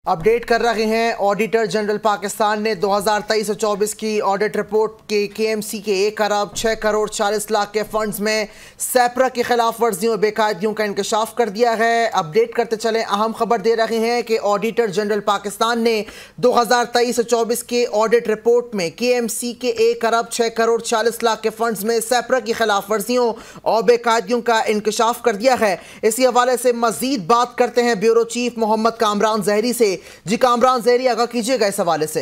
Update کر رہے ہیں۔ آڈیٹر جنرل پاکستان نے 2023-24 کی آڈٹ رپورٹ کے KMC کے 1 ارب 6 کروڑ 40 لاکھ کے فنڈز میں سیپرا کی خلاف ورزیوں اور بے قاعدگیوں کا انکشاف کر دیا ہے۔ اپڈیٹ کرتے چلیں، اہم خبر دے رہے ہیں کہ آڈیٹر جنرل پاکستان نے 2023-24 کے آڈٹ رپورٹ میں KMC کے 1 ارب 6 کروڑ 40 لاکھ کے فنڈز میں سیپرا کی خلاف ورزیوں اور بے قاعدگیوں کا انکشاف کر دیا ہے۔ اسی حوالے سے مزید بات کرتے ہیں بیورو چیف محمد کامران زہری سے۔ جی کامران زہری، آگاہ کیجئے گا اس حوالے سے۔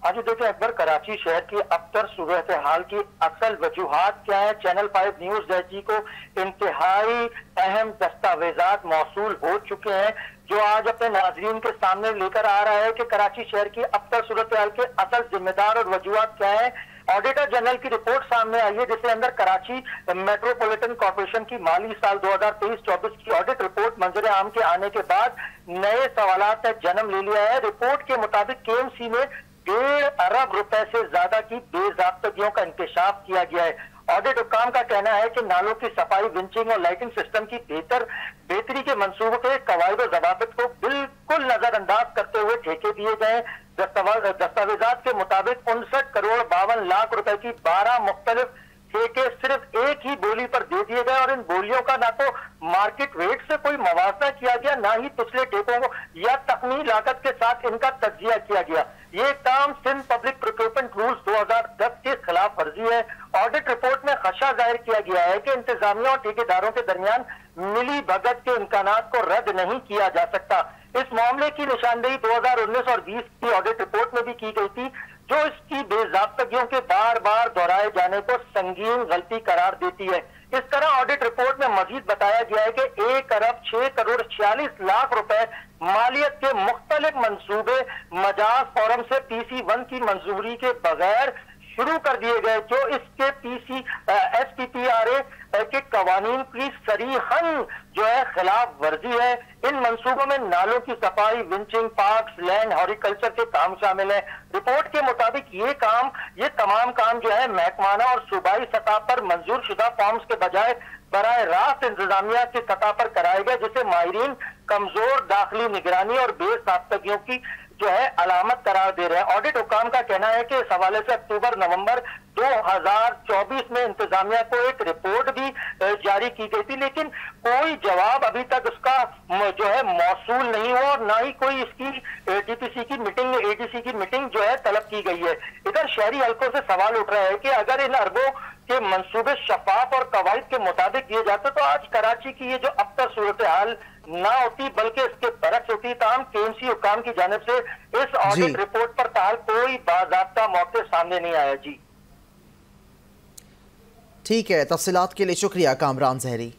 آج دیکھیں اکبر، کراچی شہر کی ابتر صورتحال کی اصل وجوہات کیا ہیں؟ چینل 5 نیوز جی کو انتہائی اہم دستاویزات موصول ہو چکے ہیں جو آج اپنے ناظرین کے سامنے لے کر آ رہا ہے کہ کراچی شہر کی ابتر صورتحال کے اصل ذمہ دار اور وجوہات کیا ہیں۔ آڈیٹر جنرل کی رپورٹ سامنے آئی ہے جس کے اندر کراچی میٹروپولیٹن کارپوریشن کی مالی سال 2023-24 کی آڈٹ رپورٹ منظر عام کے آنے کے بعد نئے سوالات نے جنم لے لیا ہے۔ رپورٹ کے مطابق KMC میں 1.5 ارب روپے سے زیادہ کی بے ضابطگیوں کا انکشاف کیا گیا ہے۔ آڈٹ حکام کا کہنا ہے کہ نالوں کی صفائی، ونچنگ اور لائٹنگ سسٹم کی بہتری کے منصوبوں کے قواعد و ضوابط کو بالکل نظر انداز کرتے ہوئے ٹھیکے دیے گئے۔ دستاویزات کے مطابق 59 کروڑ 52 لاکھ روپے کی 12 مختلف ٹھیکے صرف ایک ہی بولی پر دے دیے گئے اور ان بولیوں کا نہ تو مارکیٹ ریٹ سے کوئی موازنہ کیا گیا، نہ ہی پچھلے ٹھیکوں کو یا تخمینی لاگت کے ساتھ ان کا تجزیہ کیا گیا۔ یہ کام سندھ پبلک پروکیورمنٹ رولز 2010 کے خلاف ورزی ہے۔ آڈٹ رپورٹ میں خدشہ ظاہر کیا گیا ہے کہ انتظامیہ اور ٹھیکیداروں کے درمیان ملی بھگت کے امکانات کو رد نہیں کیا جا سکتا۔ اس معاملے کی نشاندہی 2019 اور 20 کی آڈٹ رپورٹ میں بھی کی گئی تھی جو اس کی بے ضابطگیوں کے بار بار دہرائے جانے کو سنگین غلطی قرار دیتی ہے۔ اس طرح آڈٹ رپورٹ میں مزید بتایا گیا ہے کہ 1 ارب 6 کروڑ 46 لاکھ روپے مالیت کے مختلف منصوبے مجاز فورم سے PC1 کی منظوری کے بغیر شروع کر دیے گئے جو اس کے SPPRA کے قوانین کی صریحاً جو ہے خلاف ورزی ہے۔ ان منصوبوں میں نالوں کی صفائی، ونچنگ، پارکس، لینڈ، ہارٹیکلچر کے کام شامل ہیں۔ رپورٹ کے مطابق یہ تمام کام جو ہے محکمانہ اور صوبائی سطح پر منظور شدہ فارمز کے بجائے براہ راست انتظامیہ کی سطح پر کرائے گئے جسے ماہرین کمزور داخلی نگرانی اور بے ضابطگیوں کی جو ہے علامت قرار دے رہے ہیں۔ آڈٹ حکام کا کہنا ہے کہ اس حوالے سے اکتوبر-نومبر 2024 میں انتظامیہ کو ایک رپورٹ بھی جاری کی گئی تھی لیکن کوئی جواب ابھی تک اس کا جو ہے موصول نہیں ہوا اور نہ ہی کوئی اس کی DPC کی میٹنگ، ADC کی میٹنگ جو ہے طلب کی گئی ہے۔ ادھر شہری حلقوں سے سوال اٹھ رہا ہے کہ اگر ان اربوں کے منصوبے شفاف اور قواعد کے مطابق دیے جاتے تو آج کراچی کی یہ جو ابتر صورتحال نہ ہوتی بلکہ اس کے برعکس ہوتی۔ تاہم KMC حکام کی جانب سے اس آڈٹ رپورٹ پر تاحال کوئی باضابطہ موقع سامنے نہیں آیا۔ جی ٹھیک ہے، تفصیلات کے لیے شکریہ کامران زہری۔